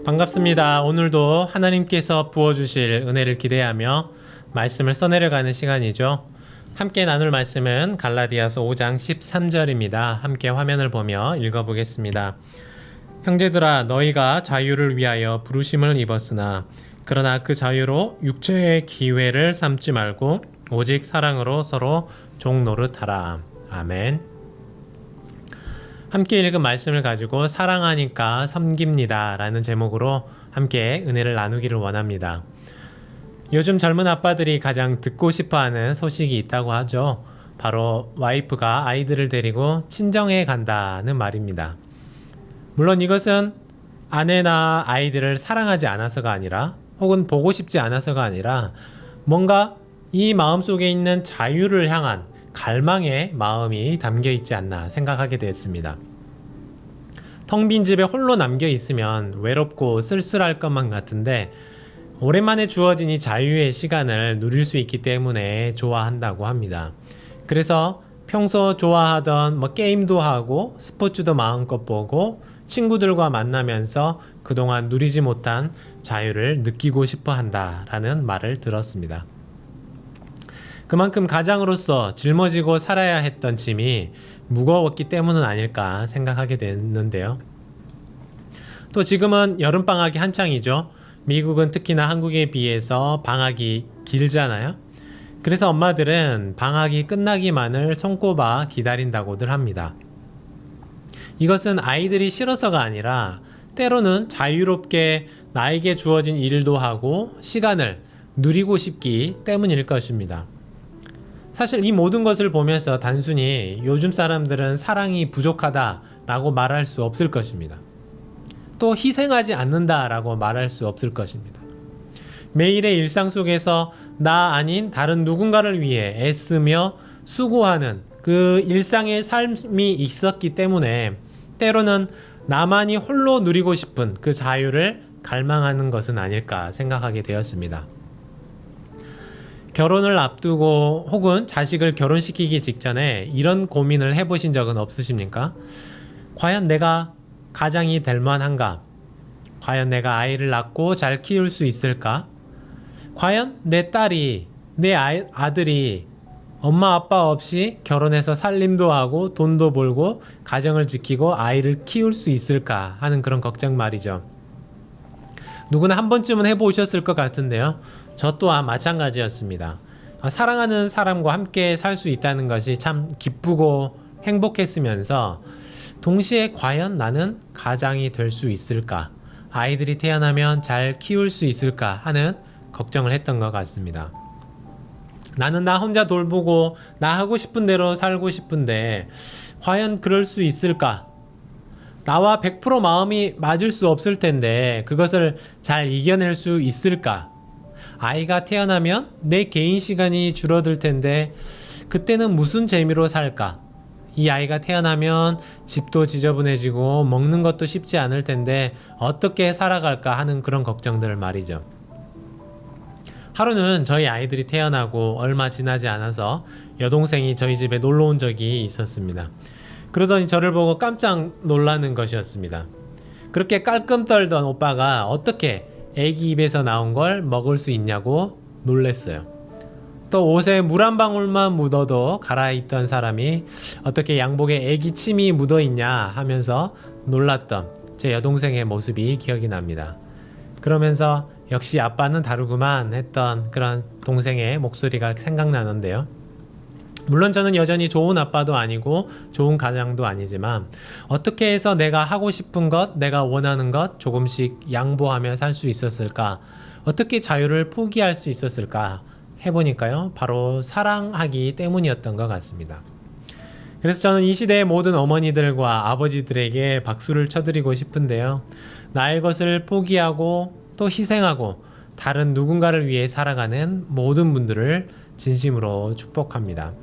반갑습니다. 오늘도 하나님께서 부어주실 은혜를 기대하며 말씀을 써내려가는 시간이죠. 함께 나눌 말씀은 갈라디아서 5장 13절입니다. 함께 화면을 보며 읽어보겠습니다. 형제들아, 너희가 자유를 위하여 부르심을 입었으나 그러나 그 자유로 육체의 기회를 삼지 말고 오직 사랑으로 서로 종 노릇하라. 아멘. 함께 읽은 말씀을 가지고 사랑하니까 섬깁니다 라는 제목으로 함께 은혜를 나누기를 원합니다. 요즘 젊은 아빠들이 가장 듣고 싶어하는 소식이 있다고 하죠. 바로 와이프가 아이들을 데리고 친정에 간다는 말입니다. 물론 이것은 아내나 아이들을 사랑하지 않아서가 아니라, 혹은 보고 싶지 않아서가 아니라, 뭔가 이 마음속에 있는 자유를 향한 갈망의 마음이 담겨 있지 않나 생각하게 되었습니다. 텅 빈 집에 홀로 남겨 있으면 외롭고 쓸쓸할 것만 같은데, 오랜만에 주어진 이 자유의 시간을 누릴 수 있기 때문에 좋아한다고 합니다. 그래서 평소 좋아하던 게임도 하고 스포츠도 마음껏 보고 친구들과 만나면서 그동안 누리지 못한 자유를 느끼고 싶어 한다라는 말을 들었습니다. 그만큼 가장으로서 짊어지고 살아야 했던 짐이 무거웠기 때문은 아닐까 생각하게 됐는데요. 또 지금은 여름방학이 한창이죠. 미국은 특히나 한국에 비해서 방학이 길잖아요. 그래서 엄마들은 방학이 끝나기만을 손꼽아 기다린다고들 합니다. 이것은 아이들이 싫어서가 아니라 때로는 자유롭게 나에게 주어진 일도 하고 시간을 누리고 싶기 때문일 것입니다. 사실 이 모든 것을 보면서 단순히 요즘 사람들은 사랑이 부족하다라고 말할 수 없을 것입니다. 또 희생하지 않는다라고 말할 수 없을 것입니다. 매일의 일상 속에서 나 아닌 다른 누군가를 위해 애쓰며 수고하는 그 일상의 삶이 있었기 때문에 때로는 나만이 홀로 누리고 싶은 그 자유를 갈망하는 것은 아닐까 생각하게 되었습니다. 결혼을 앞두고 혹은 자식을 결혼시키기 직전에 이런 고민을 해보신 적은 없으십니까? 과연 내가 가장이 될 만한가? 과연 내가 아이를 낳고 잘 키울 수 있을까? 과연 내 딸이, 내 아들이 엄마 아빠 없이 결혼해서 살림도 하고 돈도 벌고 가정을 지키고 아이를 키울 수 있을까 하는 그런 걱정 말이죠. 누구나 한 번쯤은 해보셨을 것 같은데요. 저 또한 마찬가지였습니다. 사랑하는 사람과 함께 살 수 있다는 것이 참 기쁘고 행복했으면서 동시에 과연 나는 가장이 될 수 있을까? 아이들이 태어나면 잘 키울 수 있을까? 하는 걱정을 했던 것 같습니다. 나는 나 혼자 돌보고 나 하고 싶은 대로 살고 싶은데 과연 그럴 수 있을까? 나와 100% 마음이 맞을 수 없을 텐데 그것을 잘 이겨낼 수 있을까? 아이가 태어나면 내 개인 시간이 줄어들 텐데 그때는 무슨 재미로 살까? 이 아이가 태어나면 집도 지저분해지고 먹는 것도 쉽지 않을 텐데 어떻게 살아갈까 하는 그런 걱정들 말이죠. 하루는 저희 아이들이 태어나고 얼마 지나지 않아서 여동생이 저희 집에 놀러 온 적이 있었습니다. 그러더니 저를 보고 깜짝 놀라는 것이었습니다. 그렇게 깔끔 떨던 오빠가 어떻게 애기 입에서 나온 걸 먹을 수 있냐고 놀랬어요. 또 옷에 물 한 방울만 묻어도 갈아입던 사람이 어떻게 양복에 애기 침이 묻어 있냐 하면서 놀랐던 제 여동생의 모습이 기억이 납니다. 그러면서 역시 아빠는 다르구만 했던 그런 동생의 목소리가 생각나는데요. 물론 저는 여전히 좋은 아빠도 아니고 좋은 가장도 아니지만 어떻게 해서 내가 하고 싶은 것, 내가 원하는 것 조금씩 양보하며 살 수 있었을까? 어떻게 자유를 포기할 수 있었을까? 해보니까요, 바로 사랑하기 때문이었던 것 같습니다. 그래서 저는 이 시대의 모든 어머니들과 아버지들에게 박수를 쳐드리고 싶은데요. 나의 것을 포기하고 또 희생하고 다른 누군가를 위해 살아가는 모든 분들을 진심으로 축복합니다.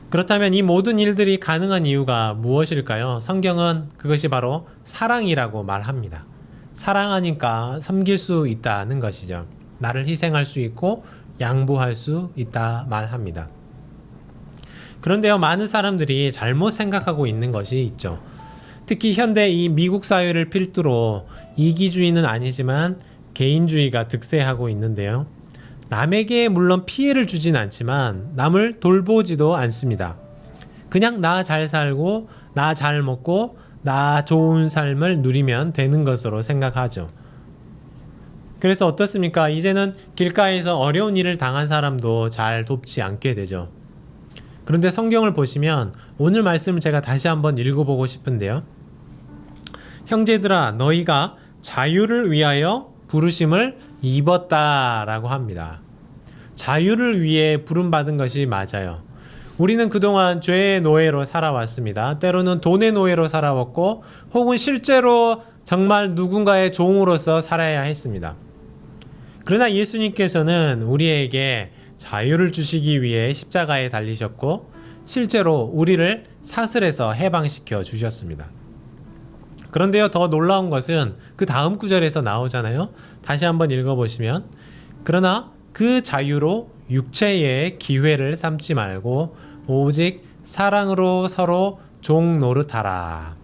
그렇다면 이 모든 일들이 가능한 이유가 무엇일까요? 성경은 그것이 바로 사랑이라고 말합니다. 사랑하니까 섬길 수 있다는 것이죠. 나를 희생할 수 있고 양보할 수 있다 말합니다. 그런데요, 많은 사람들이 잘못 생각하고 있는 것이 있죠. 특히 현대 이 미국 사회를 필두로 이기주의는 아니지만 개인주의가 득세하고 있는데요. 남에게 물론 피해를 주진 않지만 남을 돌보지도 않습니다. 그냥 나 잘 살고 나 잘 먹고 나 좋은 삶을 누리면 되는 것으로 생각하죠. 그래서 어떻습니까? 이제는 길가에서 어려운 일을 당한 사람도 잘 돕지 않게 되죠. 그런데 성경을 보시면 오늘 말씀을 제가 다시 한번 읽어보고 싶은데요. 형제들아, 너희가 자유를 위하여 부르심을 입었다라고 합니다. 자유를 위해 부름받은 것이 맞아요. 우리는 그동안 죄의 노예로 살아왔습니다. 때로는 돈의 노예로 살아왔고 혹은 실제로 정말 누군가의 종으로서 살아야 했습니다. 그러나 예수님께서는 우리에게 자유를 주시기 위해 십자가에 달리셨고 실제로 우리를 사슬에서 해방시켜 주셨습니다. 그런데요, 더 놀라운 것은 그 다음 구절에서 나오잖아요. 다시 한번 읽어보시면, 그러나 그 자유로 육체의 기회를 삼지 말고 오직 사랑으로 서로 종 노릇하라.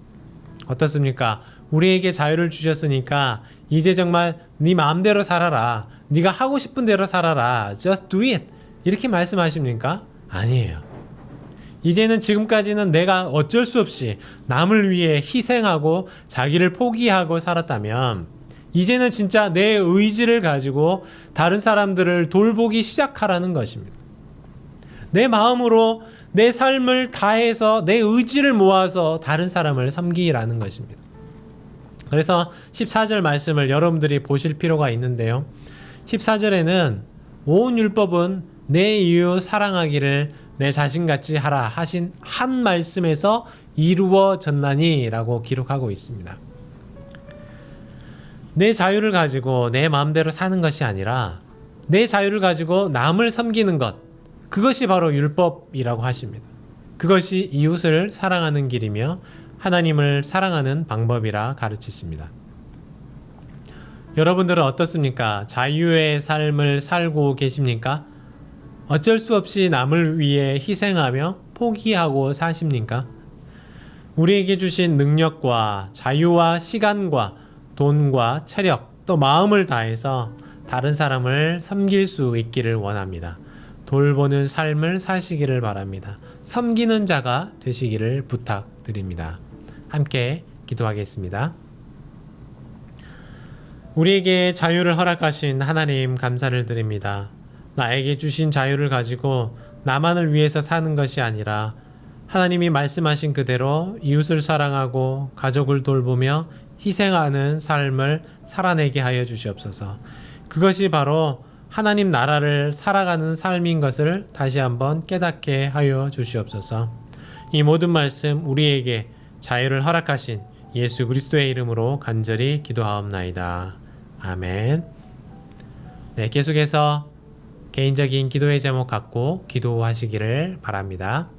어떻습니까? 우리에게 자유를 주셨으니까 이제 정말 네 마음대로 살아라. 네가 하고 싶은 대로 살아라. Just do it. 이렇게 말씀하십니까? 아니에요. 이제는 지금까지는 내가 어쩔 수 없이 남을 위해 희생하고 자기를 포기하고 살았다면 이제는 진짜 내 의지를 가지고 다른 사람들을 돌보기 시작하라는 것입니다. 내 마음으로 내 삶을 다해서 내 의지를 모아서 다른 사람을 섬기라는 것입니다. 그래서 14절 말씀을 여러분들이 보실 필요가 있는데요. 14절에는 온 율법은 내 이웃 사랑하기를 내 자신같이 하라 하신 한 말씀에서 이루어졌나니 라고 기록하고 있습니다. 내 자유를 가지고 내 마음대로 사는 것이 아니라 내 자유를 가지고 남을 섬기는 것, 그것이 바로 율법이라고 하십니다. 그것이 이웃을 사랑하는 길이며 하나님을 사랑하는 방법이라 가르치십니다. 여러분들은 어떻습니까? 자유의 삶을 살고 계십니까? 어쩔 수 없이 남을 위해 희생하며 포기하고 사십니까? 우리에게 주신 능력과 자유와 시간과 돈과 체력 또 마음을 다해서 다른 사람을 섬길 수 있기를 원합니다. 돌보는 삶을 사시기를 바랍니다. 섬기는 자가 되시기를 부탁드립니다. 함께 기도하겠습니다. 우리에게 자유를 허락하신 하나님 감사를 드립니다. 나에게 주신 자유를 가지고 나만을 위해서 사는 것이 아니라 하나님이 말씀하신 그대로 이웃을 사랑하고 가족을 돌보며 희생하는 삶을 살아내게 하여 주시옵소서. 그것이 바로 하나님 나라를 살아가는 삶인 것을 다시 한번 깨닫게 하여 주시옵소서. 이 모든 말씀 우리에게 자유를 허락하신 예수 그리스도의 이름으로 간절히 기도하옵나이다. 아멘. 네, 계속해서 개인적인 기도의 제목 갖고 기도하시기를 바랍니다.